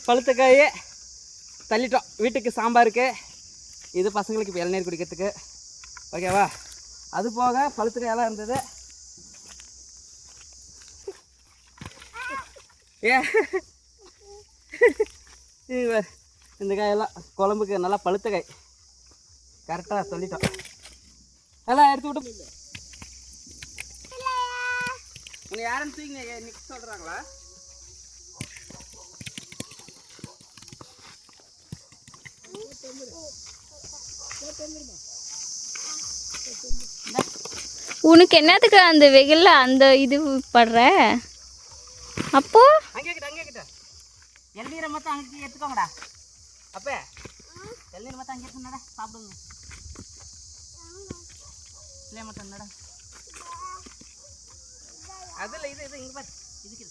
பழுத்த காய் தள்ளிட்டோம். வீட்டுக்கு சாம்பாருக்கு, இது பசங்களுக்கு இப்போ இளநீர் குடிக்கிறதுக்கு. ஓகேவா? அது போக பழுத்த காயெல்லாம் இருந்தது. இந்த காயெல்லாம் குழம்புக்கு நல்லா பழுத்த காய். கரெக்டாக சொல்லிட்டோம். எல்லாம் எடுத்து விட்டு உன்னை யாரும் தூங்க நிற்க சொல்கிறாங்களா? உனக்கு என்னத்துக்கு அந்த வெயில்ல அந்த இது படுற? அப்போ அங்கே கிட்ட எல்நீரை மட்டும் அங்கே எடுத்துக்கோங்கடா. அப்போ எல்நீர் மட்டும் அங்கே எடுத்துனடா, சாப்பிடுங்க. இல்லையா மட்டும் என்னடா அதில் இது இங்கே பாரு, இதுக்கு